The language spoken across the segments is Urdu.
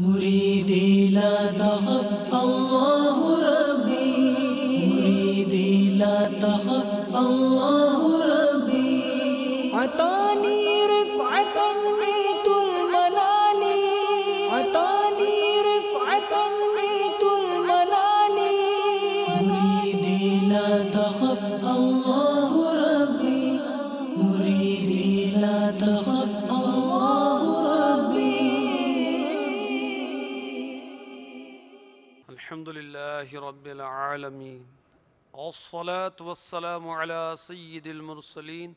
مريدي لا تخف الله ربي، مريدي لا تخف الله ربي. عطاني رفعة نلت المنال، عطاني رفعة نلت المنال. مريدي لا تخف الله ربي، مريدي لا تخف الله ربي. الحمد لله رب العالمين، والصلاة والسلام على سيد المرسلين،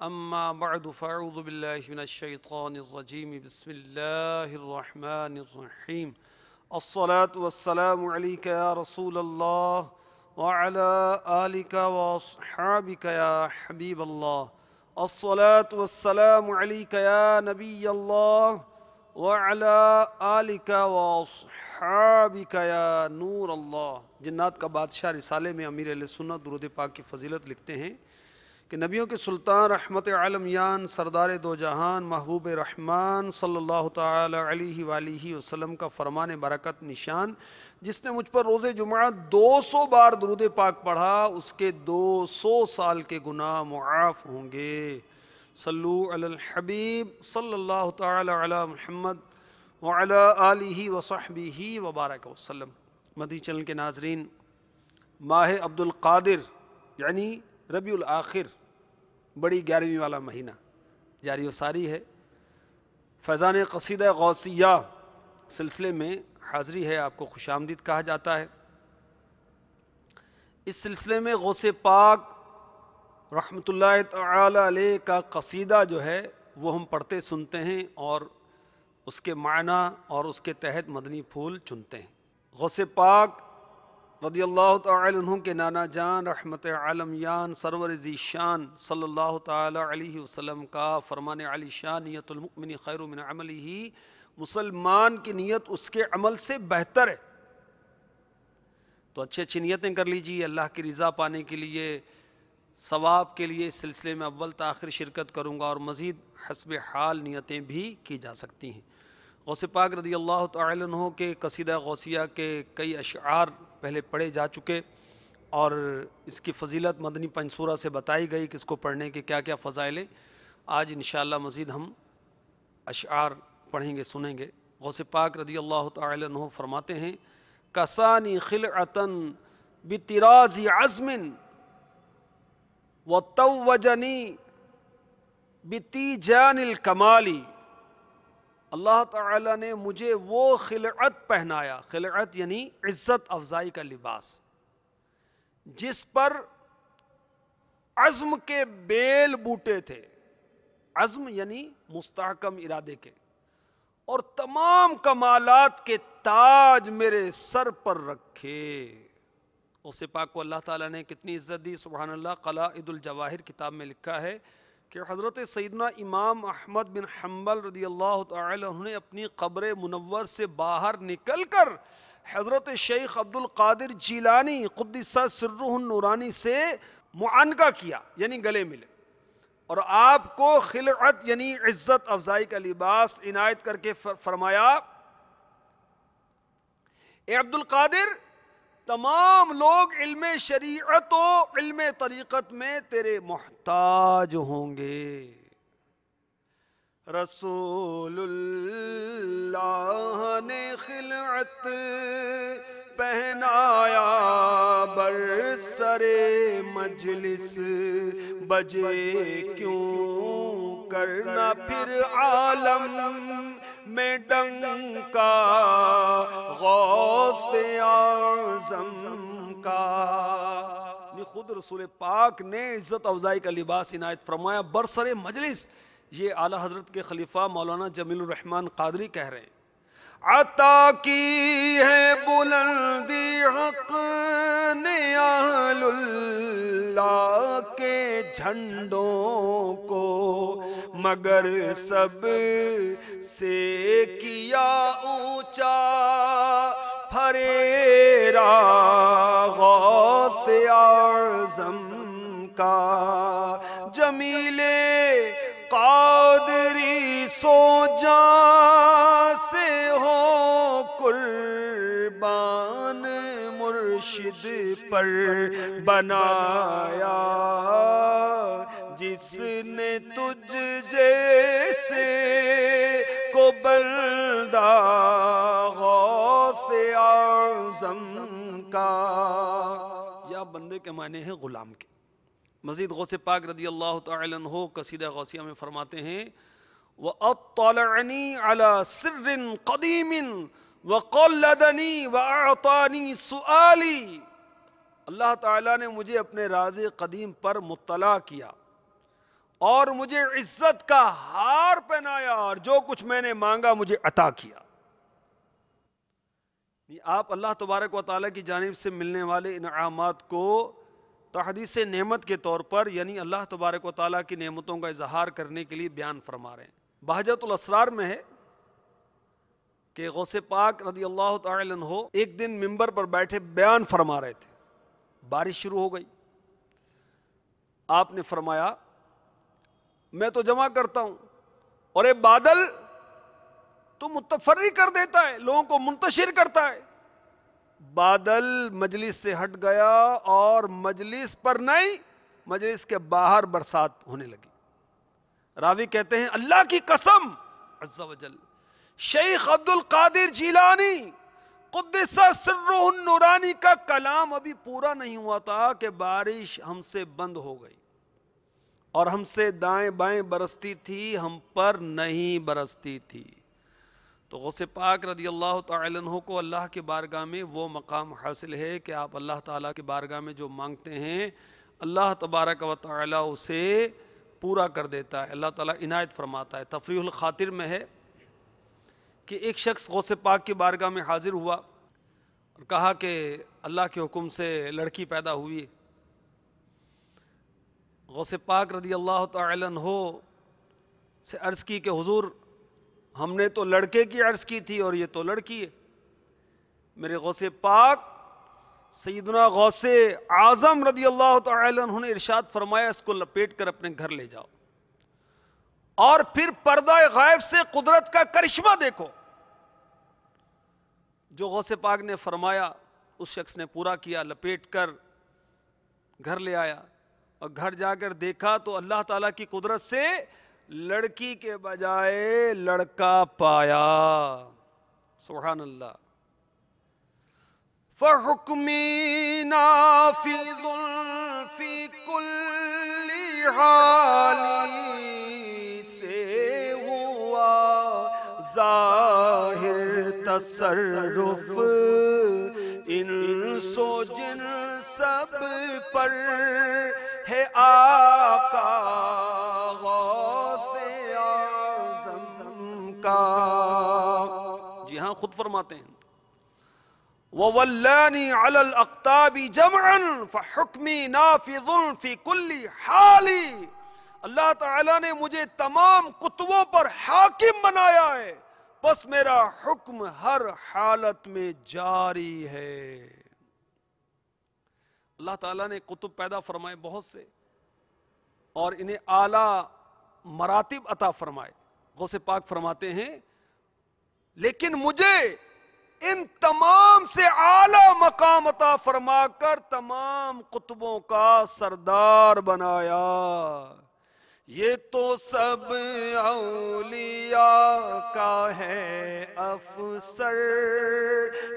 أما بعد فأعوذ بالله من الشيطان الرجيم. بسم الله الرحمن الرحيم. الصلاة والسلام عليك يا رسول الله وعلى آلك وأصحابك يا حبيب الله. الصلاة والسلام عليك يا نبي الله وعلى آلك وأصحابك یا نور اللہ. جنات کا بادشاہ رسالے میں امیر اہل سنت درود پاک کی فضیلت لکھتے ہیں کہ نبیوں کے سلطان رحمت عالمیان سردار دو جہان محبوب رحمان صلی اللہ تعالی علیہ وآلہ وسلم کا فرمان برکت نشان، جس نے مجھ پر روز جمعہ 200 بار درود پاک پڑھا اس کے 200 سال کے گناہ معاف ہوں گے. صلو علی الحبیب صلی اللہ تعالی علی محمد وعلی آلہ وصحبہ وبارک وسلم. مدنی چینل کے ناظرین، ماہ عبد القادر یعنی ربیع الآخر بڑی 11ویں والا مہینہ جاری و ساری ہے. فیضان قصیدہ غوثیہ سلسلے میں حاضری ہے، آپ کو خوش آمدید کہا جاتا ہے. اس سلسلے میں غوث پاک رحمۃ اللہ تعالی علیہ کا قصیدہ جو ہے وہ ہم پڑھتے سنتے ہیں اور اس کے معنی اور اس کے تحت مدنی پھول چنتے ہیں. غوث پاک رضی اللہ تعالی عنہ کے نانا جان رحمت عالمیان سرور ذی شان صلی اللہ تعالی علیہ وسلم کا فرمان علی شان نیت المؤمن خیر من عملہ، مسلمان کی نیت اس کے عمل سے بہتر ہے. تو اچھی نیتیں کر لیجیے اللہ کی رضا پانے کے لیے، ثواب کے لیے. اس سلسلے میں اول تاخیر شرکت کروں گا اور مزید حسب حال نیتیں بھی کی جا سکتی ہیں. غوث پاک رضی اللہ تعالی عنہ کے قصیدہ غوثیہ کے کئی اشعار پہلے پڑھے جا چکے اور اس کی فضیلت مدنی پنجسورہ سے بتائی گئی کہ اس کو پڑھنے کے کیا کیا فضائل ہیں. آج انشاءاللہ مزید ہم اشعار پڑھیں گے سنیں گے. غوث پاک رضی اللہ تعالی عنہ فرماتے ہیں: کسانی خلعتن بطراز عزم وتوجنی بتیجان الکمالی. اللہ تعالیٰ نے مجھے وہ خلعت پہنایا، خلعت یعنی عزت افزائی کا لباس، جس پر عزم کے بیل بوٹے تھے. عزم یعنی مستحکم ارادے کے، اور تمام کمالات کے تاج میرے سر پر رکھے. اس پاک کو اللہ تعالیٰ نے کتنی عزت دی، سبحان اللہ. قلائد الجواہر کتاب میں لکھا ہے کہ حضرت سیدنا امام احمد بن حنبل رضی اللہ تعالی عنہ نے اپنی قبر منور سے باہر نکل کر حضرت شیخ عبد القادر جیلانی قدس سرہ النورانی سے معانقہ کیا یعنی گلے ملے، اور آپ کو خلعت یعنی عزت افزائی کا لباس عنایت کر کے فرمایا: اے عبد القادر، تمام لوگ علم شریعت و علم طریقت میں تیرے محتاج ہوں گے. رسول اللہ نے خلعت پہنایا برسر مجلس، بجے کیوں کرنا پھر عالم میں ڈنکا غوث اعظم کا. خود رسول پاک نے عزت افزائی کا لباس عنایت فرمایا برسر مجلس. یہ اعلیٰ حضرت کے خلیفہ مولانا جمیل الرحمن قادری کہہ رہے ہیں: عطا کی ہے بلندی حق نے اہل اللہ کے جھنڈوں کو، مگر سب سے کیا اونچا پھریرا غوث اعظم کا. جمیل قادری سو جان سے ہو مرشد پر بنایا، جس نے تجھ جیسے کو بندہ غوث اعظم کا. یا بندے کے معنی ہیں غلام کے. مزید غوث پاک رضی اللہ تعالی عنہ قصیدہ غوثیہ میں فرماتے ہیں وَأَطَّلَعَنِي عَلَى سِرٍ قَدِيمٍ وَقَلَّدَنِي وَأَعْطَانِي سُؤَالِي. اللہ تعالیٰ نے مجھے اپنے راز قدیم پر مطلع کیا اور مجھے عزت کا ہار پہنایا، اور جو کچھ میں نے مانگا مجھے عطا کیا. آپ اللہ تبارک و تعالیٰ کی جانب سے ملنے والے انعامات کو تحدیث نعمت کے طور پر، یعنی اللہ تبارک و تعالیٰ کی نعمتوں کا اظہار کرنے کے لیے بیان فرما رہے ہیں. بہجت الاسرار میں ہے کہ غوث پاک رضی اللہ تعالی عنہ ایک دن منبر پر بیٹھے بیان فرما رہے تھے. بارش شروع ہو گئی. آپ نے فرمایا میں تو جمع کرتا ہوں اور یہ بادل تو متفرق کر دیتا ہے، لوگوں کو منتشر کرتا ہے. بادل مجلس سے ہٹ گیا اور مجلس پر نہیں، مجلس کے باہر برسات ہونے لگی. راوی کہتے ہیں اللہ کی قسم عز و جل، شیخ عبد القادر جیلانی قدس سرہ النورانی کا کلام ابھی پورا نہیں ہوا تھا کہ بارش ہم سے بند ہو گئی، اور ہم سے دائیں بائیں برستی تھی، ہم پر نہیں برستی تھی. تو غوث پاک رضی اللہ تعالی عنہ کو اللہ کی بارگاہ میں وہ مقام حاصل ہے کہ آپ اللہ تعالیٰ کی بارگاہ میں جو مانگتے ہیں اللہ تبارک و تعالیٰ اسے پورا کر دیتا ہے، اللہ تعالیٰ عنایت فرماتا ہے. تفریح الخاطر میں ہے کہ ایک شخص غوث پاک کی بارگاہ میں حاضر ہوا اور کہا کہ اللہ کے حکم سے لڑکی پیدا ہوئی. غوث پاک رضی اللہ تعالی عنہ سے عرض کی کہ حضور ہم نے تو لڑکے کی عرض کی تھی اور یہ تو لڑکی ہے. میرے غوث پاک سیدنا غوث اعظم رضی اللہ تعالی عنہ نے ارشاد فرمایا اس کو لپیٹ کر اپنے گھر لے جاؤ اور پھر پردہ غائب سے قدرت کا کرشمہ دیکھو. جو غوث پاک نے فرمایا اس شخص نے پورا کیا، لپیٹ کر گھر لے آیا اور گھر جا کر دیکھا تو اللہ تعالیٰ کی قدرت سے لڑکی کے بجائے لڑکا پایا. سبحان اللہ. فَحُكْمِي نَافِذٌ فِي كُلِّ حَالٍ سے ہوا ظاہر تصرف انس و جن سب پر ہے آقا غوث اعظم کا. جی ہاں خود فرماتے ہیں وَوَلَّانِي عَلَى الْأَقْطَابِ جَمْعًا فَحُكْمِي نَافِذٌ فِي كُلِّ حَالٍ. اللہ تعالیٰ نے مجھے تمام قطبوں پر حاکم بنایا ہے، بس میرا حکم ہر حالت میں جاری ہے. اللہ تعالیٰ نے قطب پیدا فرمائے بہت سے اور انہیں اعلیٰ مراتب عطا فرمائے. غوث پاک فرماتے ہیں لیکن مجھے ان تمام سے اعلیٰ مقام عطا فرما کر تمام قطبوں کا سردار بنایا. یہ تو سب اولیاء کا ہے افسر،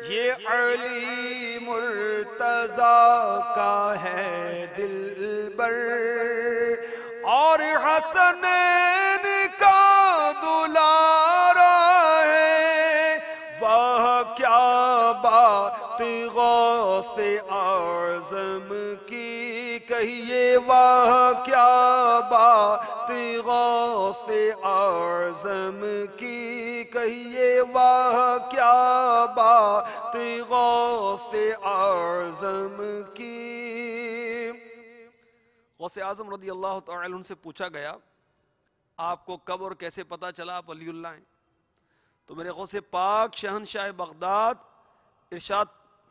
یہ علی مرتضیٰ کا ہے دلبر، اور حسنین کا دلارا ہے. واہ کیا بات غوث اعظم کی کہیے، واہ کیا بات غوث اعظم کی کہیے، واہ کیا بات غوث اعظم کی. غوث اعظم رضی اللہ تعالی عنہ سے پوچھا گیا آپ کو کب اور کیسے پتا چلا آپ ولی اللہ ہیں؟ تو میرے غوث پاک شہنشاہ بغداد ارشاد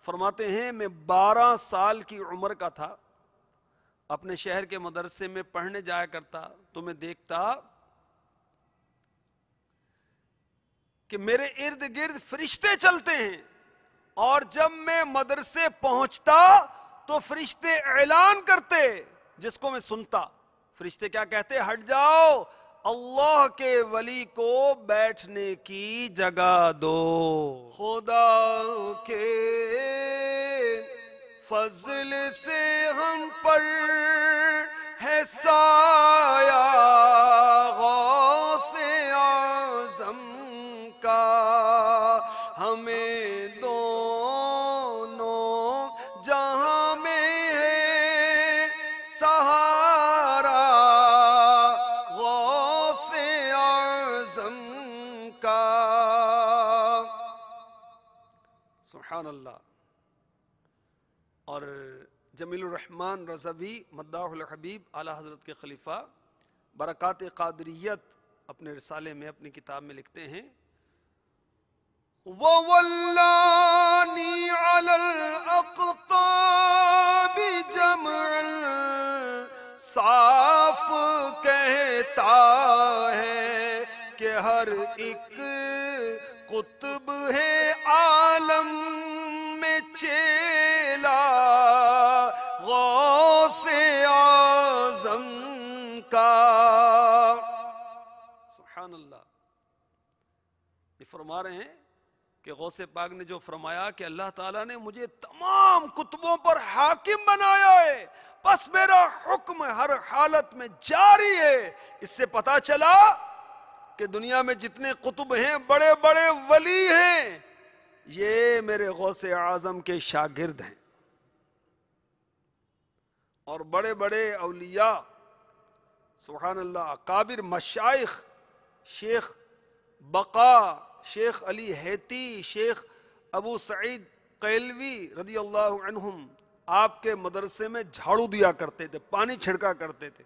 فرماتے ہیں میں 12 سال کی عمر کا تھا، اپنے شہر کے مدرسے میں پڑھنے جایا کرتا تو میں دیکھتا کہ میرے ارد گرد فرشتے چلتے ہیں اور جب میں مدرسے پہنچتا تو فرشتے اعلان کرتے، جس کو میں سنتا، فرشتے کیا کہتے؟ ہٹ جاؤ، اللہ کے ولی کو بیٹھنے کی جگہ دو۔ خدا کے فضل سے ہم پر ہے سایہ غوث اعظم کا، ہمیں دونوں جہاں میں ہے سہارا غوث اعظم کا۔ سبحان اللہ۔ اور جمیل الرحمن رضوی مداح الحبیب اعلیٰ حضرت کے خلیفہ برکات قادریت اپنے رسالے میں، اپنی کتاب میں لکھتے ہیں، وَوَلَّانِي عَلَى الْأَقْطَابِ جَمْعًا، صاف کہتا ہے کہ ہر ایک قطب ہے عالم میں چیلا غوث اعظم کا۔ سبحان اللہ۔ یہ فرما رہے ہیں کہ غوث پاک نے جو فرمایا کہ اللہ تعالیٰ نے مجھے تمام کتبوں پر حاکم بنایا ہے، بس میرا حکم ہر حالت میں جاری ہے، اس سے پتا چلا کہ دنیا میں جتنے قطب ہیں، بڑے بڑے ولی ہیں، یہ میرے غوث اعظم کے شاگرد ہیں۔ اور بڑے بڑے اولیاء، سبحان اللہ، اکابر مشائخ، شیخ بقا، شیخ علی حیتی، شیخ ابو سعید قیلوی رضی اللہ عنہم آپ کے مدرسے میں جھاڑو دیا کرتے تھے، پانی چھڑکا کرتے تھے،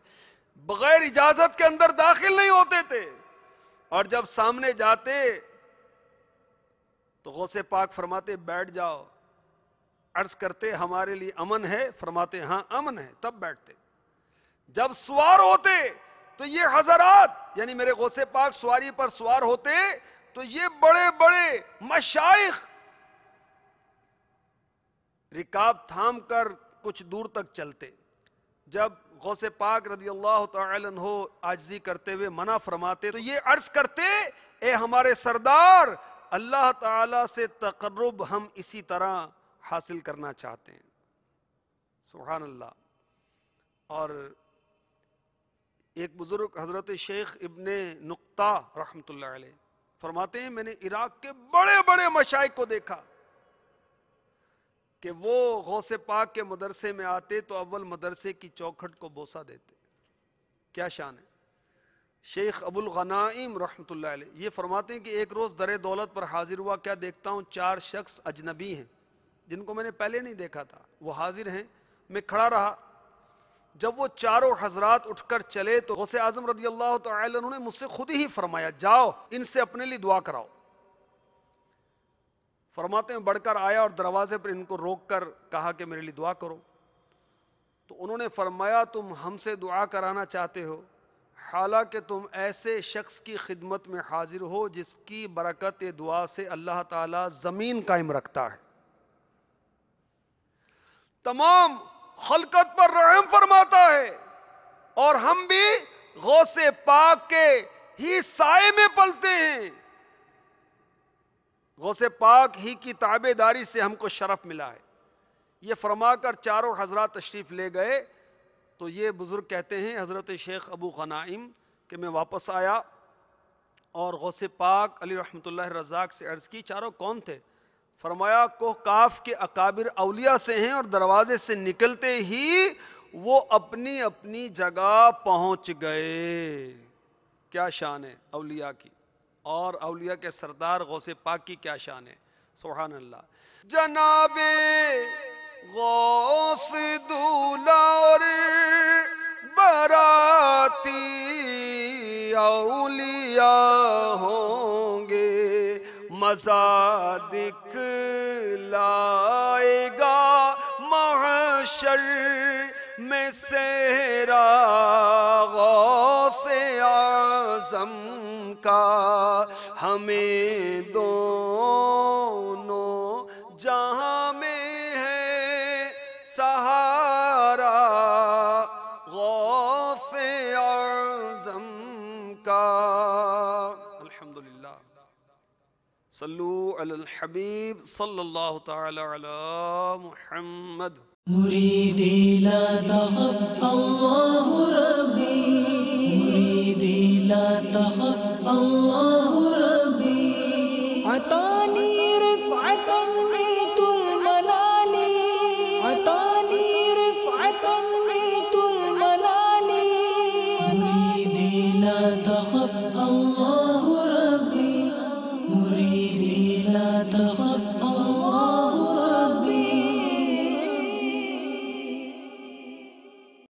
بغیر اجازت کے اندر داخل نہیں ہوتے تھے، اور جب سامنے جاتے تو غوث پاک فرماتے بیٹھ جاؤ، عرض کرتے ہمارے لیے امن ہے، فرماتے ہاں امن ہے، تب بیٹھتے۔ جب سوار ہوتے تو یہ حضرات، یعنی میرے غوث پاک سواری پر سوار ہوتے تو یہ بڑے بڑے مشائخ رکاب تھام کر کچھ دور تک چلتے۔ جب غوث پاک رضی اللہ تعالی عنہ عاجزی کرتے ہوئے منع فرماتے تو یہ عرض کرتے، اے ہمارے سردار، اللہ تعالی سے تقرب ہم اسی طرح حاصل کرنا چاہتے ہیں۔ سبحان اللہ۔ اور ایک بزرگ حضرت شیخ ابن نقطہ رحمۃ اللہ علیہ فرماتے ہیں، میں نے عراق کے بڑے بڑے مشائخ کو دیکھا کہ وہ غوث پاک کے مدرسے میں آتے تو اول مدرسے کی چوکھٹ کو بوسہ دیتے۔ کیا شان ہے۔ شیخ ابو الغنائم رحمۃ اللہ علیہ یہ فرماتے ہیں کہ ایک روز در دولت پر حاضر ہوا، کیا دیکھتا ہوں 4 شخص اجنبی ہیں جن کو میں نے پہلے نہیں دیکھا تھا، وہ حاضر ہیں، میں کھڑا رہا۔ جب وہ چاروں حضرات اٹھ کر چلے تو غوث اعظم رضی اللہ تعالی عنہ نے مجھ سے خود ہی فرمایا، جاؤ ان سے اپنے لیے دعا کراؤ۔ فرماتے ہیں بڑھ کر آیا اور دروازے پر ان کو روک کر کہا کہ میرے لیے دعا کرو۔ تو انہوں نے فرمایا، تم ہم سے دعا کرانا چاہتے ہو، حالانکہ تم ایسے شخص کی خدمت میں حاضر ہو جس کی برکت دعا سے اللہ تعالی زمین قائم رکھتا ہے، تمام خلقت پر رحم فرماتا ہے، اور ہم بھی غوث پاک کے ہی سائے میں پلتے ہیں، غوث پاک ہی کی تابع داری سے ہم کو شرف ملا ہے۔ یہ فرما کر چاروں حضرات تشریف لے گئے تو یہ بزرگ کہتے ہیں حضرت شیخ ابو غنائم کہ میں واپس آیا اور غوث پاک علی رحمۃ اللہ رزاق سے عرض کی، چاروں کون تھے؟ فرمایا کوہ کاف کے اکابر اولیاء سے ہیں، اور دروازے سے نکلتے ہی وہ اپنی اپنی جگہ پہنچ گئے۔ کیا شان ہے اولیاء کی، اور اولیاء کے سردار غوث پاک کی کیا شان ہے۔ سبحان اللہ۔ جناب غوث دولا اور براتی اولیاء ہوں گے، مزاد لائے گا محشر میں صحرا غوث اعظم کا، ہمیں دونوں جان سہارا غوث اعظم کا. الحمدللہ. صلو علی الحبیب صلی اللہ تعالی علی محمد. مريدي لا تخف الله ربي، مريدي لا تخف الله ربي. عطاني رفعة نيت المنال، عطاني رفعة نيت المنال. مريدي لا تخف الله